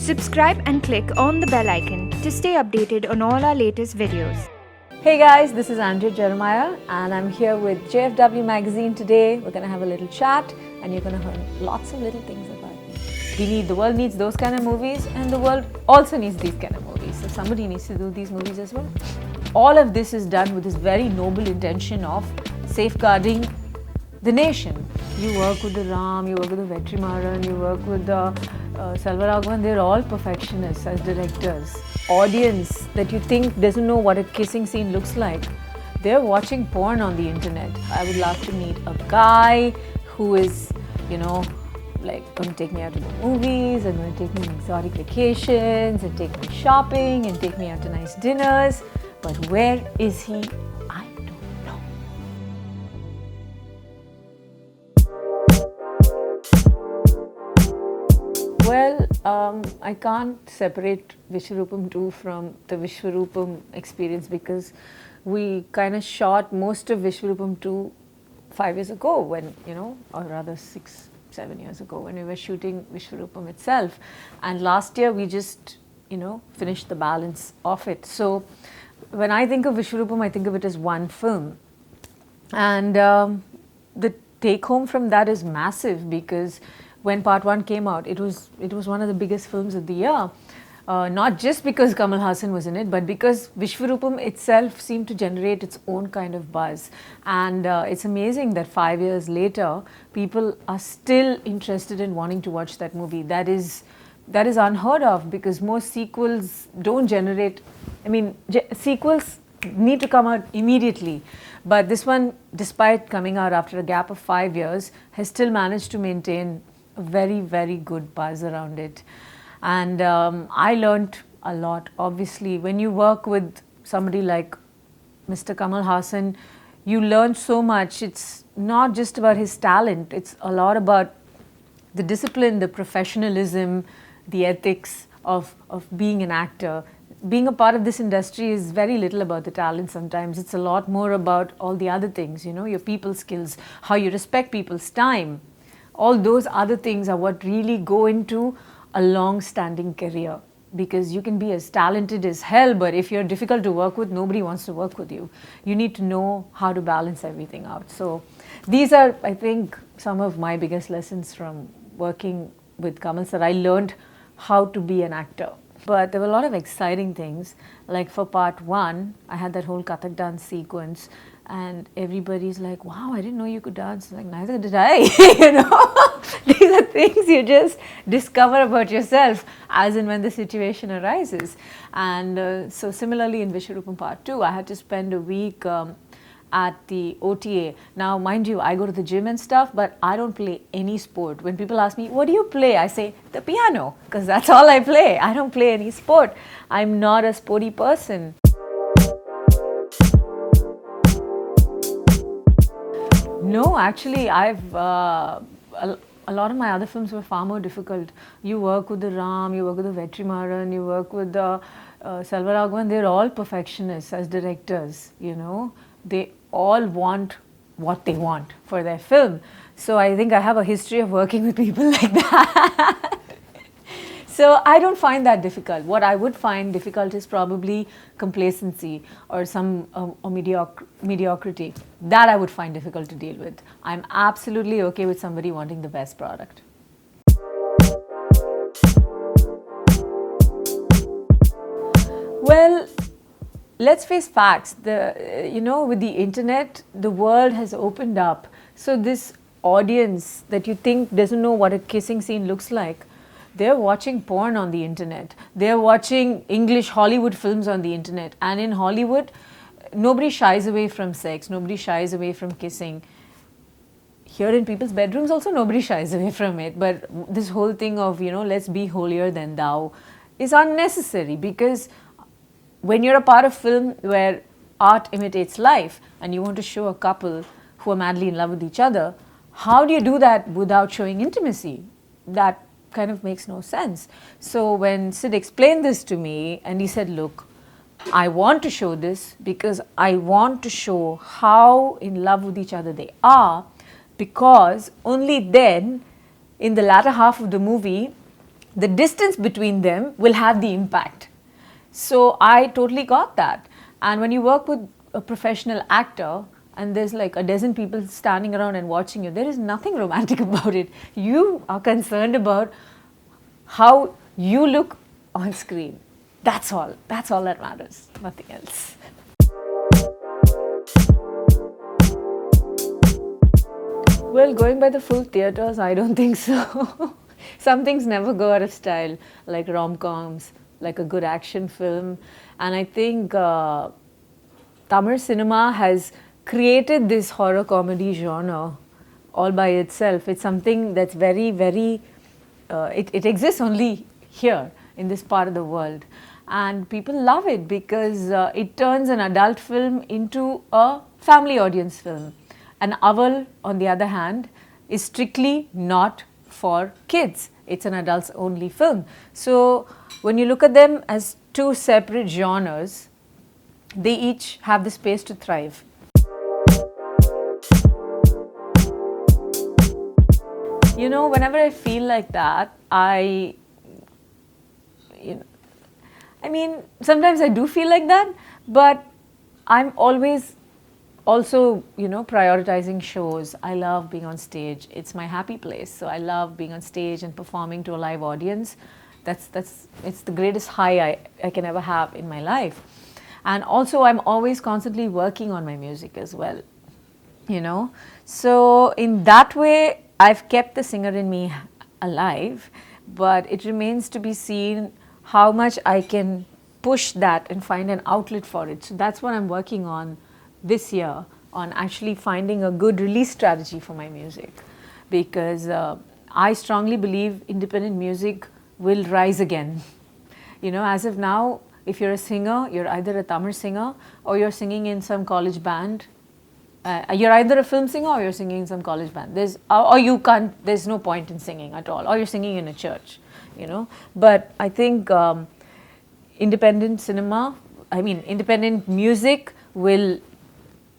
Subscribe and click on the bell icon to stay updated on all our latest videos. Hey guys, this is Andrea Jeremiah and I'm here with JFW magazine today. We're going to have a little chat and you're going to learn lots of little things about me. The world needs those kind of movies and the world also needs these kind of movies. So somebody needs to do these movies as well. All of this is done with this very noble intention of safeguarding the nation. You work with the Ram, you work with the Vetrimaran, you work with the Selvaraghavan, they're all perfectionists as directors. Audience that you think doesn't know what a kissing scene looks like, they're watching porn on the internet. I would love to meet a guy who is, like going to take me out to the movies and going to take me on exotic vacations and take me shopping and take me out to nice dinners. But where is he? I don't know. Well, I can't separate Vishwaroopam 2 from the Vishwaroopam experience because we kind of shot most of Vishwaroopam 2 5 years ago when, or rather 6-7 years ago when we were shooting Vishwaroopam itself. And last year we just, finished the balance of it. So when I think of Vishwaroopam, I think of it as one film. And the take home from that is massive because when part 1 came out, it was one of the biggest films of the year. Not just because Kamal Haasan was in it, but because Vishwaroopam itself seemed to generate its own kind of buzz. And it's amazing that 5 years later, people are still interested in wanting to watch that movie. That is unheard of because most sequels don't generate, sequels need to come out immediately. But this one, despite coming out after a gap of 5 years, has still managed to maintain a very, very good buzz around it. And I learned a lot. Obviously, when you work with somebody like Mr. Kamal Haasan, you learn so much. It's not just about his talent. It's a lot about the discipline, the professionalism, the ethics of being an actor. Being a part of this industry is very little about the talent sometimes. It's a lot more about all the other things, your people skills, how you respect people's time. All those other things are what really go into a long-standing career, because you can be as talented as hell, but if you're difficult to work with, nobody wants to work with you. You need to know how to balance everything out. So these are, I think, some of my biggest lessons from working with Kamal sir. I learned how to be an actor. But there were a lot of exciting things. Like for part 1, I had that whole Kathak dance sequence and everybody's like, wow, I didn't know you could dance. Like, neither did I, These are things you just discover about yourself as and when the situation arises. And so similarly in Vishwaroopam part 2, I had to spend a week at the OTA. Now, mind you, I go to the gym and stuff, but I don't play any sport. When people ask me, what do you play? I say, the piano, because that's all I play. I don't play any sport. I'm not a sporty person. No, actually, a lot of my other films were far more difficult. You work with the Ram, you work with the Vetrimaran, you work with the Selvaraghavan, they're all perfectionists as directors, They all want what they want for their film. So I think I have a history of working with people like that. So I don't find that difficult. What I would find difficult is probably complacency or some mediocrity. That I would find difficult to deal with. I'm absolutely okay with somebody wanting the best product. Well, let's face facts. With the internet, the world has opened up. So this audience that you think doesn't know what a kissing scene looks like, they're watching porn on the internet. They're watching English Hollywood films on the internet. And in Hollywood, nobody shies away from sex. Nobody shies away from kissing. Here in people's bedrooms also, nobody shies away from it. But this whole thing of, let's be holier than thou is unnecessary, because when you're a part of film where art imitates life and you want to show a couple who are madly in love with each other, how do you do that without showing intimacy? That kind of makes no sense. So when Sid explained this to me and he said, look, I want to show this because I want to show how in love with each other they are, because only then in the latter half of the movie the distance between them will have the impact. So I totally got that. And when you work with a professional actor and there's like a dozen people standing around and watching you, there is nothing romantic about it. You are concerned about how you look on screen. That's all. That's all that matters. Nothing else. Well, going by the full theatres, I don't think so. Some things never go out of style, like rom-coms, like a good action film. And I think Tamil cinema has created this horror comedy genre all by itself. It's something that's very, very, it exists only here in this part of the world. And people love it because it turns an adult film into a family audience film. An Owl, on the other hand, is strictly not for kids. It's an adults only film. So when you look at them as two separate genres, they each have the space to thrive. You know, whenever I feel like that, I mean, sometimes I do feel like that, but I'm always also, prioritizing shows. I love being on stage. It's my happy place. So I love being on stage and performing to a live audience. It's the greatest high I can ever have in my life. And also I'm always constantly working on my music as well, So in that way, I've kept the singer in me alive, but it remains to be seen how much I can push that and find an outlet for it. So that's what I'm working on this year, on actually finding a good release strategy for my music, because I strongly believe independent music will rise again. As of now, if you're a singer, you're either a Tamil singer or you're singing in some college band. You're either a film singer or you're singing in some college band. There's no point in singing at all, or you're singing in a church, But I think independent music will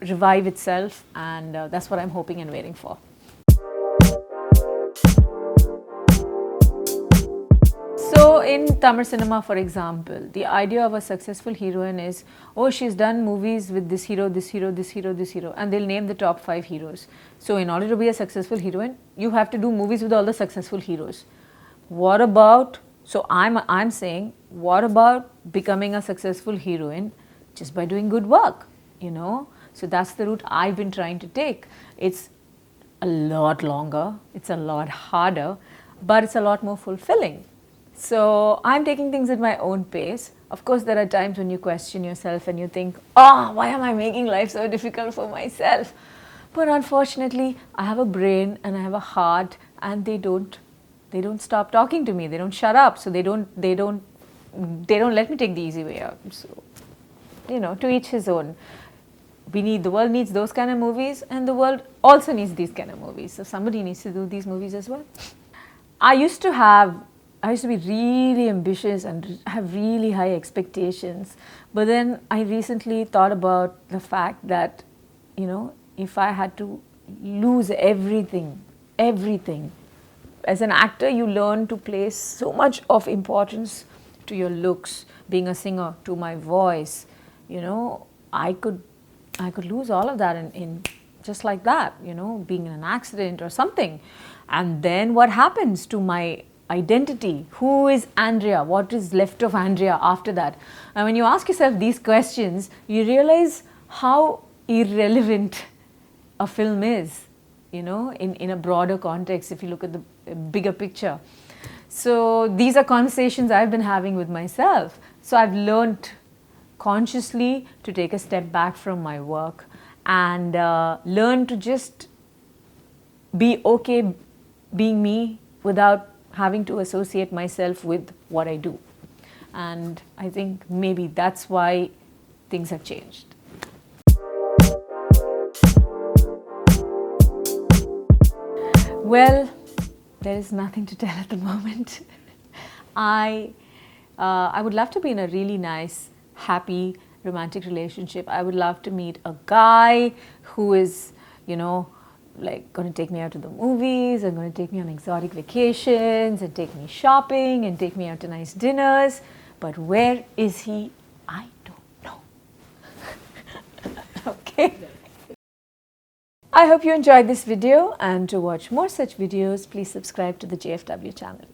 revive itself, and that's what I'm hoping and waiting for. So in Tamil cinema, for example, the idea of a successful heroine is, oh, she's done movies with this hero, this hero, this hero, this hero, and they'll name the top 5 heroes. So in order to be a successful heroine, you have to do movies with all the successful heroes. What about, so I'm saying, what about becoming a successful heroine just by doing good work, So that's the route I've been trying to take. It's a lot longer, it's a lot harder, but it's a lot more fulfilling. So I'm taking things at my own pace. Of course, there are times when you question yourself and you think, why am I making life so difficult for myself? But unfortunately, I have a brain and I have a heart, and they don't stop talking to me. They don't shut up. So they don't let me take the easy way out. So, to each his own. The world needs those kind of movies, and the world also needs these kind of movies. So somebody needs to do these movies as well. I used to be really ambitious and have really high expectations. But then I recently thought about the fact that, if I had to lose everything, as an actor, you learn to place so much of importance to your looks, being a singer, to my voice. I could lose all of that in just like that, being in an accident or something. And then what happens to my identity? Who is Andrea? What is left of Andrea after that? And when you ask yourself these questions, you realize how irrelevant a film is, in a broader context, if you look at the bigger picture. So these are conversations I've been having with myself. So I've learned consciously to take a step back from my work and learn to just be okay being me without having to associate myself with what I do. And I think maybe that's why things have changed. Well, there is nothing to tell at the moment. I would love to be in a really nice, happy, romantic relationship. I would love to meet a guy who is, like going to take me out to the movies and going to take me on exotic vacations and take me shopping and take me out to nice dinners. But where is he? I don't know. Okay. I hope you enjoyed this video, and to watch more such videos, please subscribe to the JFW channel.